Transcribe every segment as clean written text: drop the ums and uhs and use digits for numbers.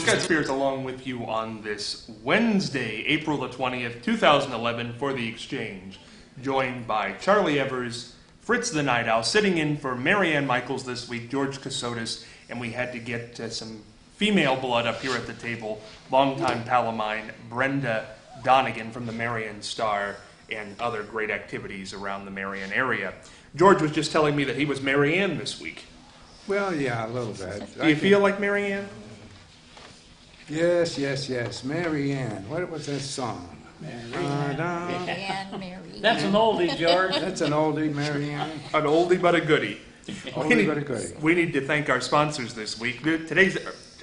Scott Spears along with you on this Wednesday, April the 20th, 2011 for The Exchange, joined by Charlie Evers, Fritz the Night Owl, sitting in for Marianne Michaels this week, George Casotis, and we had to get some female blood up here at the table, longtime pal of mine, Brenda Donegan from the Marion Star and other great activities around the Marion area. George was just telling me that he was Marianne this week. Well, yeah, a little bit. Do you feel like Marianne? Yes. Marianne. What was that song? Marianne, That's an oldie, George. That's an oldie, Marianne. An oldie but a goodie. Oldie but a goodie. We need to thank our sponsors this week. Today.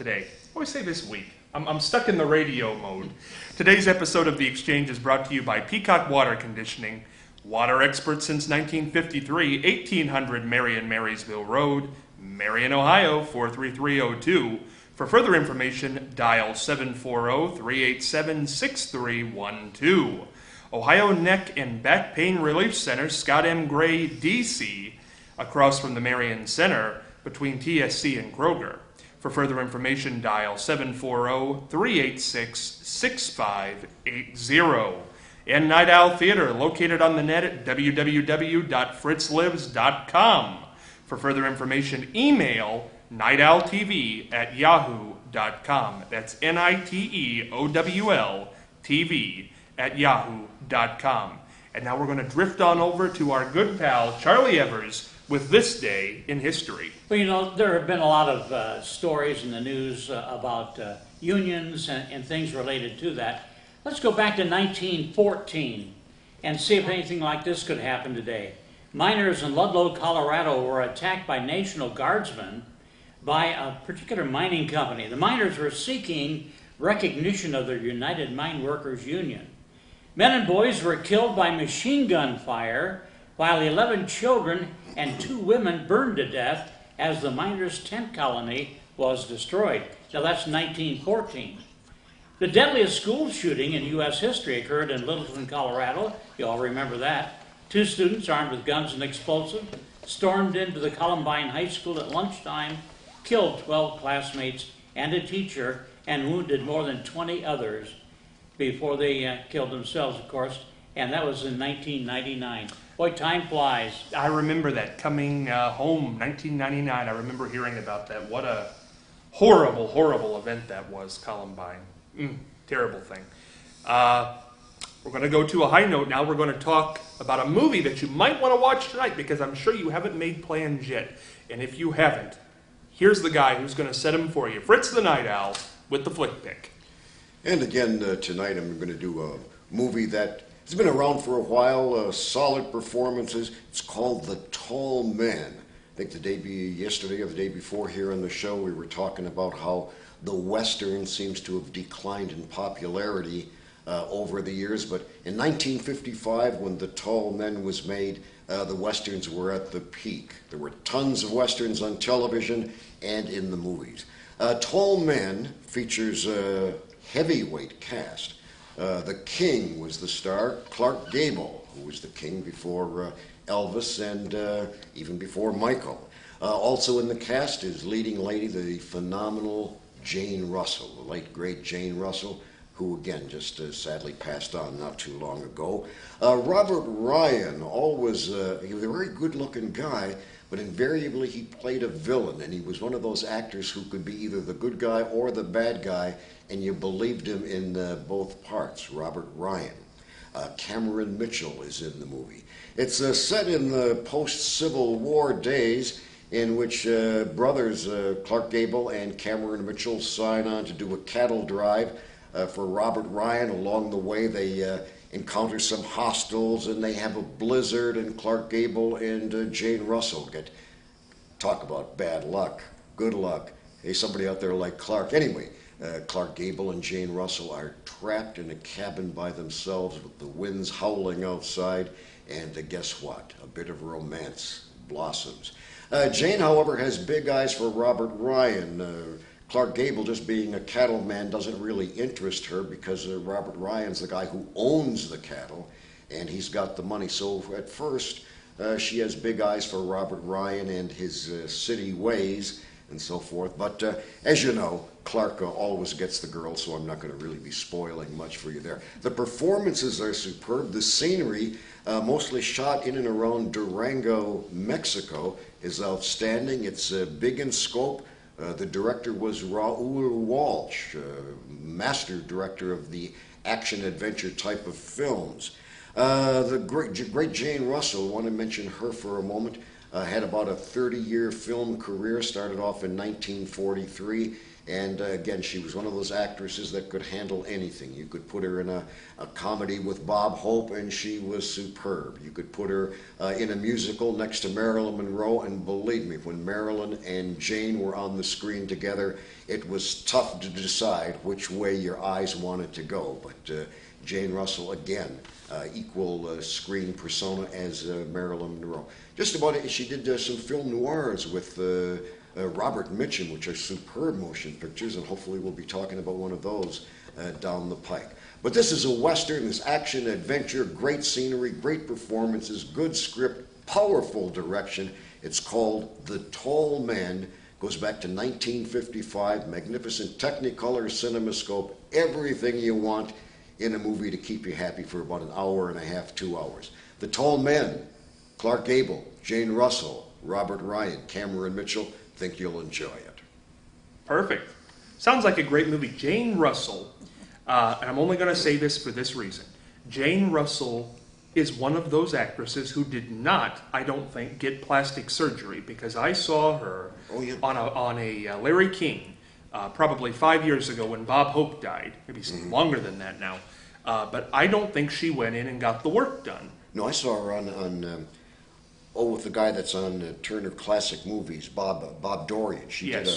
I always say this week. I'm stuck in the radio mode. Today's episode of The Exchange is brought to you by Peacock Water Conditioning. Water experts since 1953, 1800 Marion Marysville Road, Marion, Ohio, 43302. For further information, dial 740-387-6312. Ohio Neck and Back Pain Relief Center, Scott M. Gray, D.C., across from the Marion Center, between TSC and Kroger. For further information, dial 740-386-6580. And Night Owl Theater, located on the net at www.fritzlives.com. For further information, email nightowltv@yahoo.com. That's NITEOWL TV@yahoo.com. And now we're going to drift on over to our good pal, Charlie Evers, with This Day in History. Well, you know, there have been a lot of stories in the news about unions and things related to that. Let's go back to 1914 and see if anything like this could happen today. Miners in Ludlow, Colorado were attacked by National Guardsmen by a particular mining company. The miners were seeking recognition of their United Mine Workers Union. Men and boys were killed by machine gun fire, while 11 children and 2 women burned to death as the miners' tent colony was destroyed. Now that's 1914. The deadliest school shooting in U.S. history occurred in Littleton, Colorado. You all remember that. 2 students armed with guns and explosives stormed into the Columbine High School at lunchtime, killed 12 classmates and a teacher, and wounded more than 20 others before they killed themselves, of course, and that was in 1999. Boy, time flies. I remember that coming home, 1999. I remember hearing about that. What a horrible, horrible event that was, Columbine. Terrible thing. We're going to go to a high note now. We're going to talk about a movie that you might want to watch tonight because I'm sure you haven't made plans yet. And if you haven't, here's the guy who's going to set them for you. Fritz the Night Owl with the Flick Pick. And again, tonight I'm going to do a movie that has been around for a while, solid performances. It's called The Tall Man. I think yesterday or the day before here on the show, we were talking about how the Western seems to have declined in popularity over the years. But in 1955, when The Tall Men was made, the Westerns were at the peak. There were tons of Westerns on television and in the movies. Tall Men features a heavyweight cast. The King was the star, Clark Gable, who was the King before Elvis and even before Michael. Also in the cast is leading lady, the phenomenal Jane Russell, the late great Jane Russell, who again just sadly passed on not too long ago. Robert Ryan, he was a very good-looking guy, but invariably he played a villain, and he was one of those actors who could be either the good guy or the bad guy, and you believed him in both parts. Robert Ryan. Cameron Mitchell is in the movie. It's set in the post-Civil War days, in which brothers Clark Gable and Cameron Mitchell sign on to do a cattle drive for Robert Ryan. Along the way, they encounter some hostiles, and they have a blizzard, and Clark Gable and Jane Russell talk about bad luck, good luck. Hey, somebody out there like Clark. Anyway, Clark Gable and Jane Russell are trapped in a cabin by themselves with the winds howling outside, and guess what? A bit of romance blossoms. Jane, however, has big eyes for Robert Ryan. Clark Gable, just being a cattleman, doesn't really interest her because Robert Ryan's the guy who owns the cattle, and he's got the money. So at first, she has big eyes for Robert Ryan and his city ways, and so forth. But as you know, Clark always gets the girl, so I'm not going to really be spoiling much for you there. The performances are superb. The scenery, mostly shot in and around Durango, Mexico, is outstanding. It's big in scope. The director was Raoul Walsh, master director of the action-adventure type of films. The great Jane Russell, I want to mention her for a moment, had about a 30-year film career, started off in 1943, and again, she was one of those actresses that could handle anything. You could put her in a comedy with Bob Hope, and she was superb. You could put her in a musical next to Marilyn Monroe, and believe me, when Marilyn and Jane were on the screen together, it was tough to decide which way your eyes wanted to go. But Jane Russell, again, equal screen persona as Marilyn Monroe. Just about it, she did some film noirs with Robert Mitchum, which are superb motion pictures, and hopefully we'll be talking about one of those down the pike. But this is a Western, this action adventure, great scenery, great performances, good script, powerful direction. It's called The Tall Man. Goes back to 1955, magnificent Technicolor CinemaScope, everything you want in a movie to keep you happy for about an hour and a half, 2 hours. The Tall Men, Clark Gable, Jane Russell, Robert Ryan, Cameron Mitchell. Think you'll enjoy it. Perfect. Sounds like a great movie. Jane Russell, and I'm only going to say this for this reason. Jane Russell is one of those actresses who did not, I don't think, get plastic surgery, because I saw her on a Larry King probably 5 years ago when Bob Hope died. Maybe longer than that now. But I don't think she went in and got the work done. No, I saw her on with the guy that's on Turner Classic Movies, Bob Dorian. She did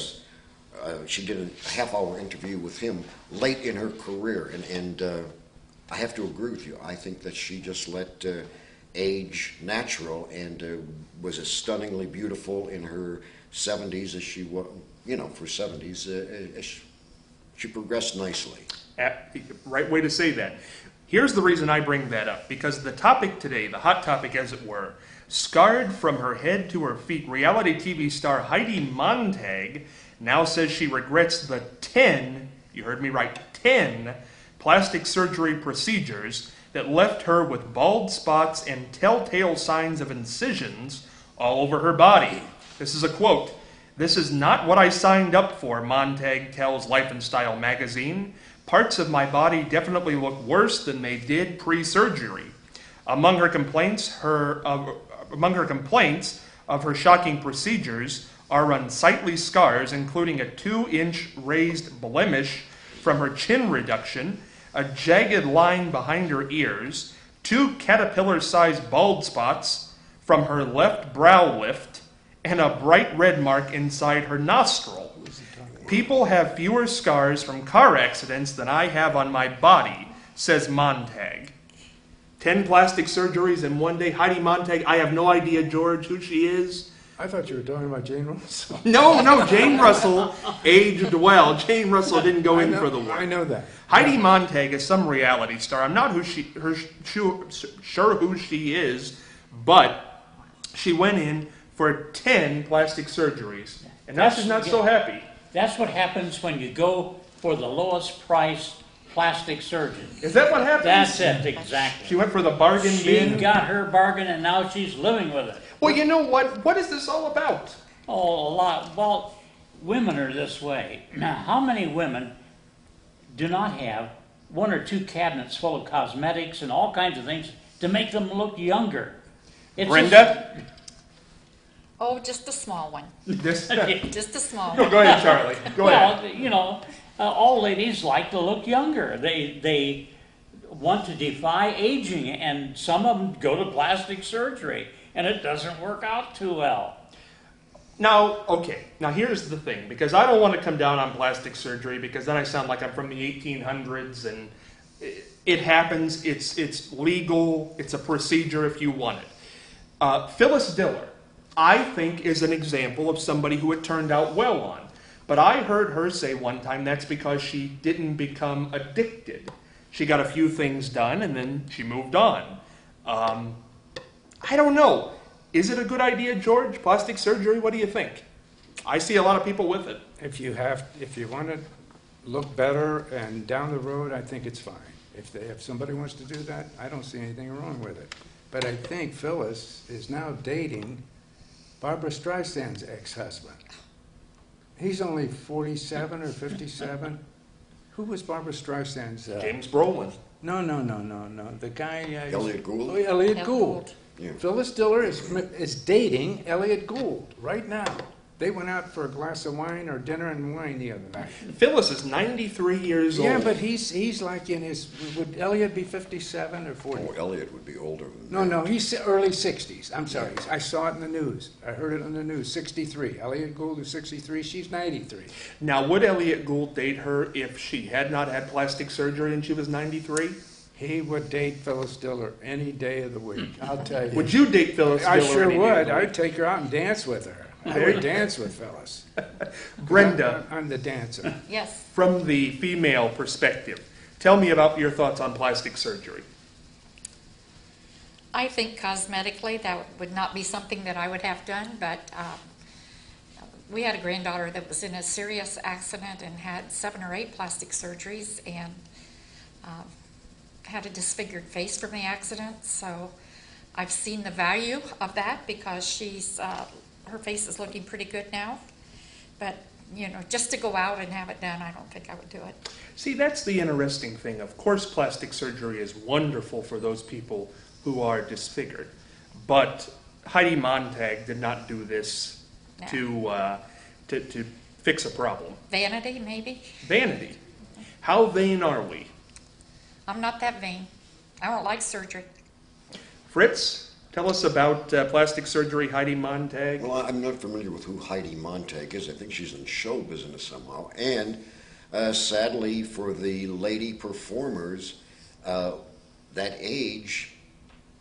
a half-hour interview with him late in her career, and I have to agree with you. I think that she just let age natural and was as stunningly beautiful in her 70s as she was, for 70s. She progressed nicely. Right way to say that. Here's the reason I bring that up, because the topic today, the hot topic as it were, scarred from her head to her feet, reality TV star Heidi Montag now says she regrets the 10, you heard me right, 10 plastic surgery procedures that left her with bald spots and telltale signs of incisions all over her body. This is a quote. "This is not what I signed up for," Montag tells Life and Style magazine. "Parts of my body definitely look worse than they did pre-surgery." Among her complaints of her shocking procedures are unsightly scars, including a 2-inch raised blemish from her chin reduction, a jagged line behind her ears, 2 caterpillar-sized bald spots from her left brow lift, and a bright red mark inside her nostril. "People have fewer scars from car accidents than I have on my body," says Montag. 10 plastic surgeries in one day. Heidi Montag, I have no idea, George, who she is. I thought you were talking about Jane Russell. No, Jane Russell aged well. Jane Russell didn't go in for the work. I know that. Heidi Montag is some reality star. I'm not sure who she is, but she went in for 10 plastic surgeries, and now she's not so happy. That's what happens when you go for the lowest priced plastic surgeon. Is that what happened? That's it, exactly. She went for the bargain bin. She got her bargain, and now she's living with it. Well, you know what? What is this all about? Oh, a lot. Well, women are this way. Now, how many women do not have 1 or 2 cabinets full of cosmetics and all kinds of things to make them look younger? Brenda? Oh, just a small one. This? Just a small No, one. go ahead, Charlie. Go ahead. Well, you know, all ladies like to look younger. They want to defy aging, and some of them go to plastic surgery, and it doesn't work out too well. Now, okay. Now, here's the thing, because I don't want to come down on plastic surgery, because then I sound like I'm from the 1800s, and it happens. It's legal. It's a procedure if you want it. Phyllis Diller, I think, is an example of somebody who it turned out well on. But I heard her say one time that's because she didn't become addicted. She got a few things done, and then she moved on. I don't know. Is it a good idea, George? Plastic surgery? What do you think? I see a lot of people with it. If you want to look better and down the road, I think it's fine. If somebody wants to do that, I don't see anything wrong with it. But I think Phyllis is now dating Barbara Streisand's ex-husband. He's only 47 or 57. Who was Barbara Streisand's? James Brolin. No. The guy. Elliot Gould? Oh, Elliot Elliot Gould. Gould. Yeah. Phyllis Diller is dating Elliot Gould right now. They went out for a glass of wine or dinner and wine the other night. Phyllis is 93 years old. Yeah, but he's like in his. Would Elliot be 57 or 40? Oh, Elliot would be older than No, that. he's early 60s. I'm sorry. I saw it in the news. I heard it on the news. 63. Elliot Gould is 63. She's 93. Now, would Elliot Gould date her if she had not had plastic surgery and she was 93? He would date Phyllis Diller any day of the week. I'll tell you. Would you date Phyllis I Diller sure any day of would. the week? I'd take her out and dance with her. I would dance with Phyllis. Brenda, I'm the dancer. Yes. from the female perspective, tell me about your thoughts on plastic surgery. I think cosmetically that would not be something that I would have done, but we had a granddaughter that was in a serious accident and had 7 or 8 plastic surgeries and had a disfigured face from the accident. So I've seen the value of that because her face is looking pretty good now. But, just to go out and have it done, I don't think I would do it. See, that's the interesting thing. Of course, plastic surgery is wonderful for those people who are disfigured. But Heidi Montag did not do this No. to fix a problem. Vanity, maybe? Vanity. How vain are we? I'm not that vain. I don't like surgery. Fritz, tell us about plastic surgery, Heidi Montag. Well, I'm not familiar with who Heidi Montag is. I think she's in show business somehow. And sadly, for the lady performers, that age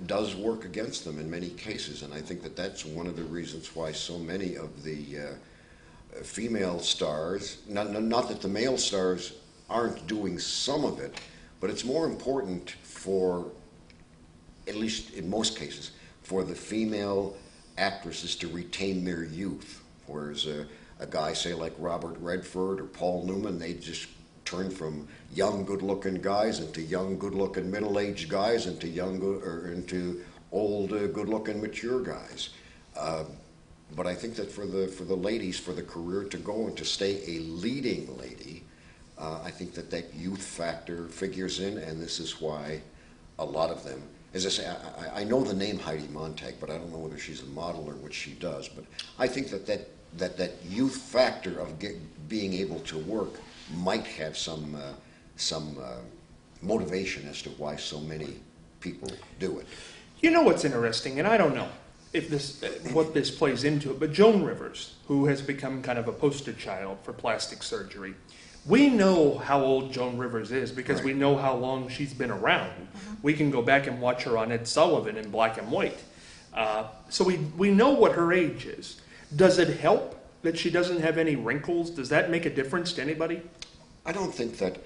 does work against them in many cases. And I think that that's one of the reasons why so many of the female stars, not that the male stars aren't doing some of it, but it's more important for, at least in most cases, for the female actresses to retain their youth. Whereas a guy, say like Robert Redford or Paul Newman, they just turn from young, good-looking guys into young, good-looking, middle-aged guys into into old, good-looking, mature guys. But I think that for the ladies, for the career to go and to stay a leading lady, I think that youth factor figures in, and this is why a lot of them. As I say, I know the name Heidi Montag, but I don't know whether she's a model or what she does. But I think that youth factor of being able to work might have some motivation as to why so many people do it. You know what's interesting, and I don't know if what this plays into it, but Joan Rivers, who has become kind of a poster child for plastic surgery, we know how old Joan Rivers is because Right. we know how long she's been around. We can go back and watch her on Ed Sullivan in black and white. So we know what her age is. Does it help that she doesn't have any wrinkles? Does that make a difference to anybody? I don't think that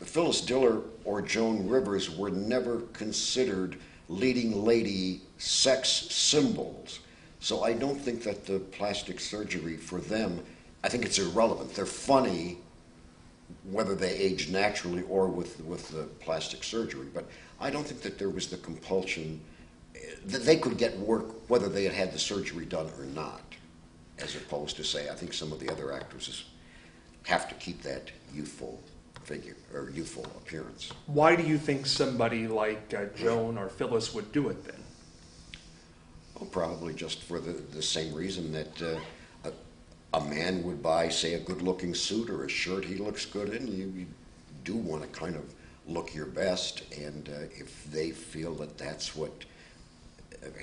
Phyllis Diller or Joan Rivers were never considered leading lady sex symbols. So I don't think that the plastic surgery for them, I think it's irrelevant. They're funny whether they age naturally or with the plastic surgery. But I don't think that there was the compulsion that they could get work whether they had had the surgery done or not, as opposed to, say, I think some of the other actresses have to keep that youthful figure or youthful appearance. Why do you think somebody like Joan or Phyllis would do it then? Well, probably just for the same reason that a man would buy, say, a good-looking suit or a shirt he looks good in. You do want to kind of look your best, and if they feel that that's what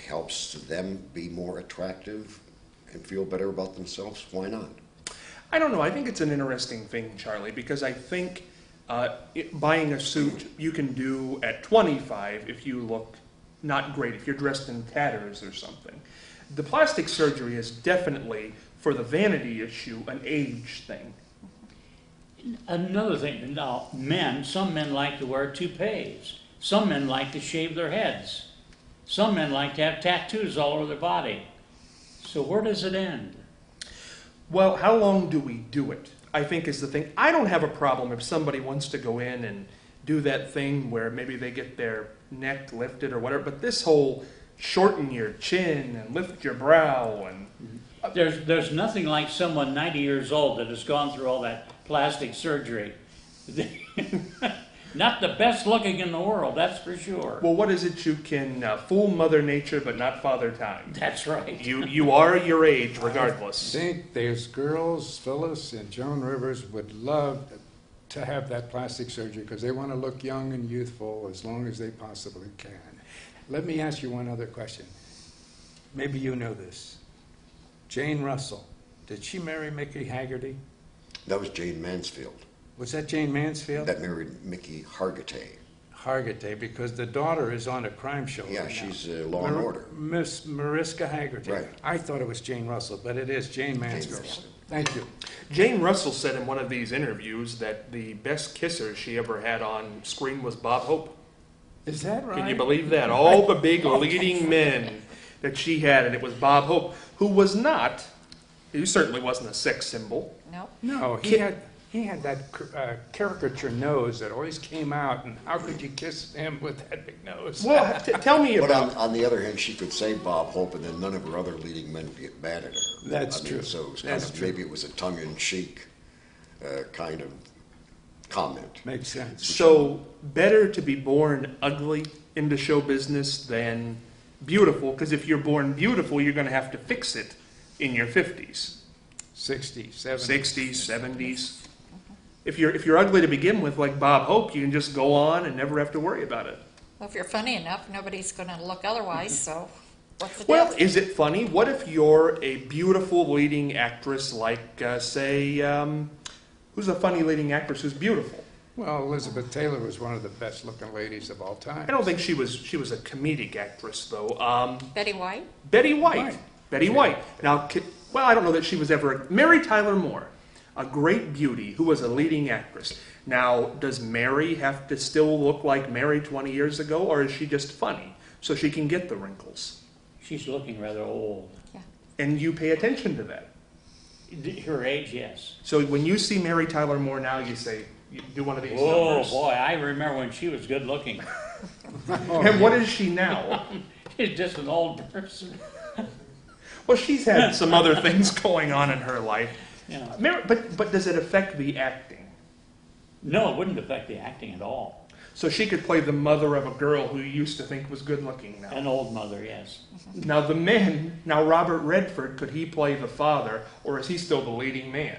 helps them be more attractive and feel better about themselves, why not? I don't know. I think it's an interesting thing, Charlie, because I think buying a suit you can do at 25 if you look not great, if you're dressed in tatters or something. The plastic surgery is definitely, for the vanity issue, an age thing. Another thing, now, some men like to wear toupees. Some men like to shave their heads. Some men like to have tattoos all over their body. So where does it end? Well, how long do we do it? I think is the thing. I don't have a problem if somebody wants to go in and do that thing where maybe they get their neck lifted or whatever, but this whole shorten your chin and lift your brow and There's nothing like someone 90 years old that has gone through all that plastic surgery. Not the best looking in the world, that's for sure. well, what is it? You can fool Mother Nature, but not Father Time. That's right. You are your age, I regardless. think those girls, Phyllis and Joan Rivers, would love to have that plastic surgery because they want to look young and youthful as long as they possibly can. Let me ask you one other question. Maybe you know this. Jane Russell, did she marry Mickey Haggerty? That was Jane Mansfield. Was that Jane Mansfield? That married Mickey Hargitay. Hargitay, because the daughter is on a crime show Yeah, right now. she's Law and Order. Miss Mariska Haggerty. Right. I thought it was Jane Russell, but it is Jane Mansfield. Mansfield. Thank you. Jane Russell said in one of these interviews that the best kisser she ever had on screen was Bob Hope. Is that right? Can you believe that? All the big leading men that she had, and it was Bob Hope, who was not, he certainly wasn't a sex symbol. Nope. No, he had that caricature nose that always came out, and how could you kiss him with that big nose? Well, tell me But about, on the other hand, she could say Bob Hope, and then none of her other leading men would get mad at her. That's I mean, true. So it was That's true. maybe it was a tongue-in-cheek kind of comment. Makes sense. so better to be born ugly into show business than beautiful, because if you're born beautiful, you're going to have to fix it in your 50s, 60, 70. 60s, 70s. If you're ugly to begin with, like Bob Hope, you can just go on and never have to worry about it. Well, if you're funny enough, nobody's going to look otherwise, so what's the Well, difference? is it funny? What if you're a beautiful leading actress like, say, who's a funny leading actress who's beautiful? Well, Elizabeth Taylor was one of the best-looking ladies of all time. I don't think she was a comedic actress, though. Betty White? Betty White. Right. Betty White. Now, well, I don't know that she was ever... Mary Tyler Moore, a great beauty who was a leading actress. Now, does Mary have to still look like Mary 20 years ago, or is she just funny so she can get the wrinkles? She's looking rather old. And you pay attention to that. Her age, yes. So when you see Mary Tyler Moore now, you say, you do one of these Oh numbers. boy, I remember when she was good looking. And what is she now? She's just an old person. Well, she's had some other things going on in her life. Yeah. But does it affect the acting? No, it wouldn't affect the acting at all. So she could play the mother of a girl who you used to think was good looking now. An old mother, yes. Now the men, Robert Redford, could he play the father, or is he still the leading man?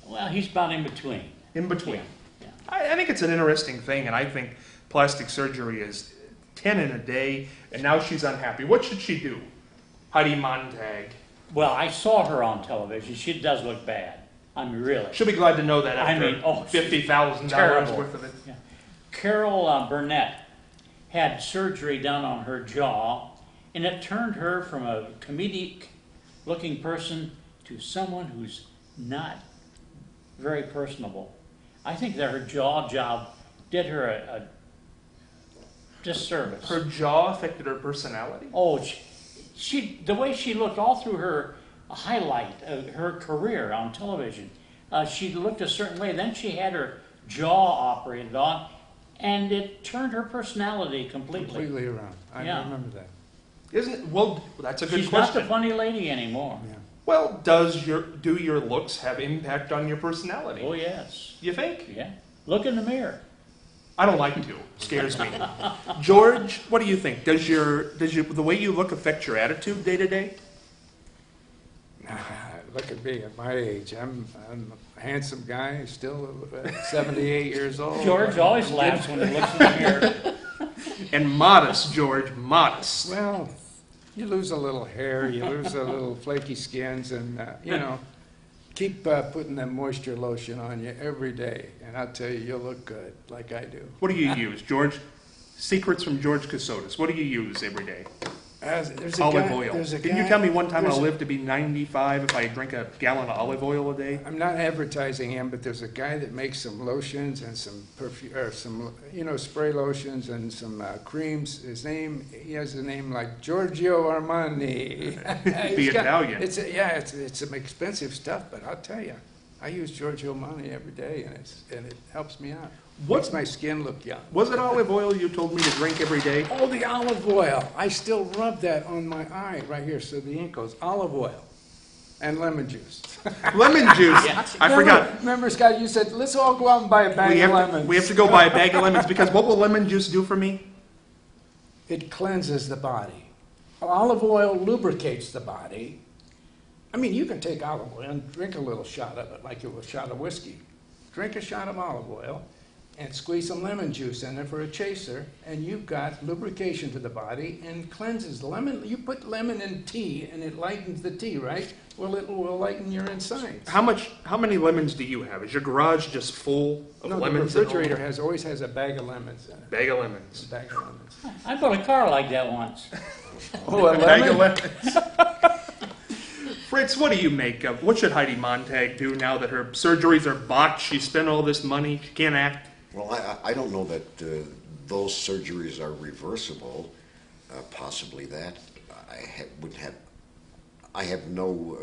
Well, he's about in between. In between. Yeah. I think it's an interesting thing, and I think plastic surgery is 10 in a day, and now she's unhappy. What should she do? Heidi Montag. Well, I saw her on television. She does look bad. I mean, really. She'll be glad to know that I after mean, oh, $50,000 terrible. worth of it. Yeah. Carol Burnett had surgery done on her jaw, and it turned her from a comedic-looking person to someone who's not very personable. I think that her jaw job did her a disservice. Her jaw affected her personality? Oh, she the way she looked all through her highlight of her career on television, she looked a certain way. Then she had her jaw operated on, and it turned her personality completely. Completely around. I Yeah. remember that. Isn't it? Well, that's a good She's not question. the funny lady anymore. Yeah. Well, do your looks have impact on your personality? Oh yes, You think? yeah. Look in the mirror. I don't like to. Scares me. George, what do you think? Does the way you look affect your attitude day to day? Look at me at my age. I'm a handsome guy, still 78 years old. George always laughs when he looks in the mirror. And modest, George, modest. Well, you lose a little hair, you lose a little flaky skins, and keep putting that moisture lotion on you every day, and I'll tell you, you'll look good, like I do. What do you use, George? Secrets from George Casotis. What do you use every day? There's a Olive guy- oil. there's a Didn't you guy- tell me one time there's I'll a- live to be 95 if I drink a gallon of olive oil a day? I'm not advertising him, but there's a guy that makes some lotions and some perfume, or some, spray lotions and some creams. He has a name like Giorgio Armani. The Italian. It's some expensive stuff, but I'll tell you, I use Giorgio Armani every day, and it helps me out. Makes my skin look young. Was it olive oil you told me to drink every day? Oh, the olive oil. I still rub that on my eye right here, so the ink goes. Olive oil and lemon juice. Lemon juice. I forgot. Remember, Scott, you said, let's all go out and buy a bag of lemons. We have to go buy a bag of lemons because what will lemon juice do for me? It cleanses the body. Olive oil lubricates the body. I mean, you can take olive oil and drink a little shot of it, like a shot of whiskey. Drink a shot of olive oil and squeeze some lemon juice in there for a chaser, and you've got lubrication to the body and cleanses. Lemon, you put lemon in tea, and it lightens the tea, right? Well, it will lighten your insides. How many lemons do you have? Is your garage just full of No, lemons? the refrigerator always has a bag of lemons in it. Bag of lemons. A bag of lemons. I bought a car like that once. Oh, a Bag of lemon? lemons. Fritz, what do you make of? What should Heidi Montag do now that her surgeries are botched? She spent all this money. She can't act. Well, I don't know that those surgeries are reversible. Possibly that. I have no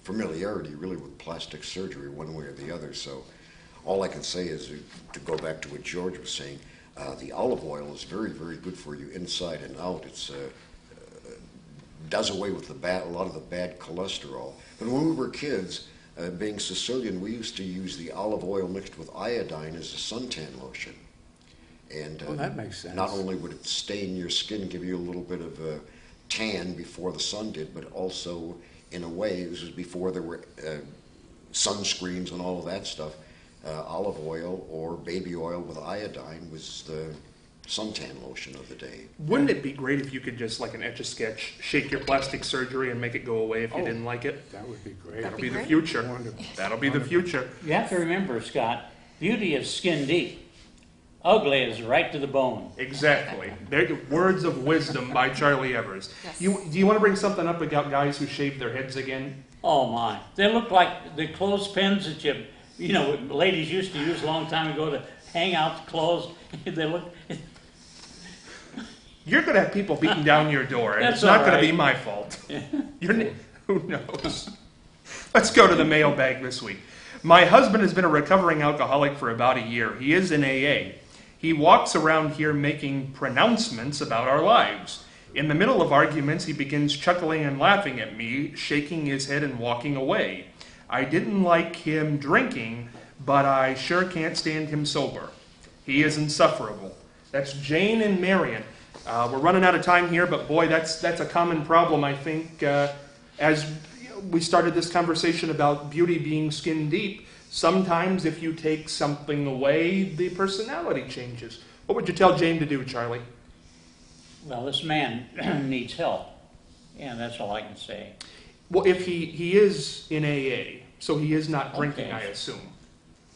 familiarity really with plastic surgery one way or the other. So all I can say is to go back to what George was saying. The olive oil is very, very good for you inside and out. It's does away with a lot of the bad cholesterol. But when we were kids, being Sicilian, we used to use the olive oil mixed with iodine as a suntan lotion. And Well, that makes sense. not only would it stain your skin, give you a little bit of a tan before the sun did, but also, in a way, this was before there were sunscreens and all of that stuff. Olive oil or baby oil with iodine was the suntan lotion of the day. Wouldn't it be great if you could just, like an Etch-a-Sketch, shake your plastic surgery and make it go away if you didn't like it? That would be great. That'll be be the great. future. Wonderful. That'll be the future. You have to remember, Scott, beauty is skin deep. Ugly is right to the bone. Exactly. They're words of wisdom by Charlie Evers. Yes. Do you want to bring something up about guys who shave their heads again? Oh my, they look like the clothespins that ladies used to use a long time ago to hang out the clothes. They look, You're going to have people beating down your door, and That's it's not all going to right. be my fault. Who knows? Let's go to the mailbag this week. My husband has been a recovering alcoholic for about a year. He is in AA. He walks around here making pronouncements about our lives. In the middle of arguments, he begins chuckling and laughing at me, shaking his head and walking away. I didn't like him drinking, but I sure can't stand him sober. He is insufferable. That's Jane and Marion. We're running out of time here, but boy, that's a common problem, I think. As we started this conversation about beauty being skin deep, sometimes if you take something away, the personality changes. What would you tell Jane to do, Charlie? well, this man needs help. And that's all I can say. Well, if he is in AA, so he is not drinking, Okay. I assume.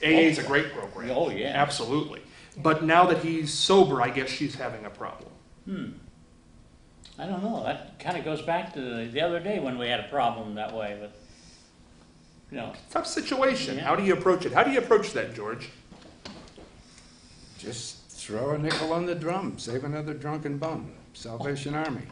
AA is a great program. Oh, yeah. Absolutely. But now that he's sober, I guess she's having a problem. I don't know, that kind of goes back to the other day when we had a problem that way, but, Tough situation. Yeah. How do you approach it? How do you approach that, George? Just throw a nickel on the drum, save another drunken bum. Salvation Army.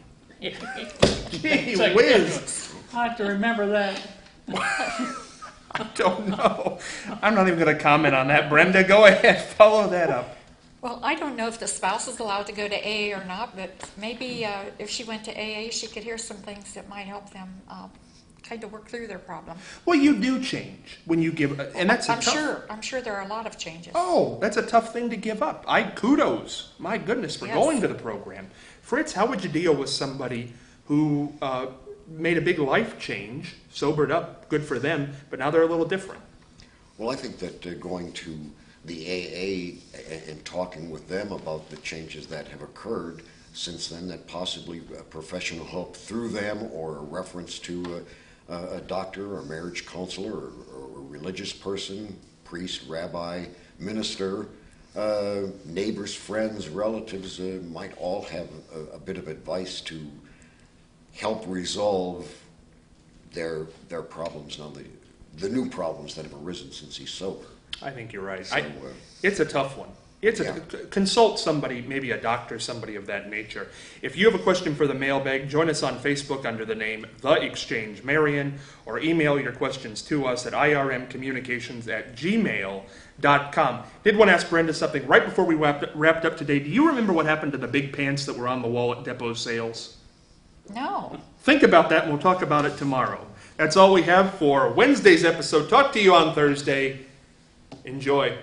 Gee It's a good whiz. one. I have to remember that. I don't know. I'm not even going to comment on that. Brenda, go ahead. Follow that up. Well, I don't know if the spouse is allowed to go to AA or not, but maybe if she went to AA, she could hear some things that might help them kind of work through their problem. Well, you do change when you give, and that's a tough. I'm sure there are a lot of changes. Oh, that's a tough thing to give up. Kudos, my goodness, for Yes. going to the program. Fritz, how would you deal with somebody who made a big life change, sobered up, good for them, but now they're a little different? Well, I think that going to the AA and talking with them about the changes that have occurred since then, that possibly professional help through them or a reference to a doctor or marriage counselor or a religious person, priest, rabbi, minister, neighbors, friends, relatives might all have a bit of advice to help resolve their problems now, the new problems that have arisen since he's sober. I think you're right. So, It's a tough one. Yeah. Consult somebody, maybe a doctor, somebody of that nature. If you have a question for the mailbag, join us on Facebook under the name The Exchange Marion, or email your questions to us at irmcommunications@gmail.com. Did want to ask Brenda something right before we wrapped up today. Do you remember what happened to the big pants that were on the wall at Depot Sales? No. Think about that, and we'll talk about it tomorrow. That's all we have for Wednesday's episode. Talk to you on Thursday. Enjoy.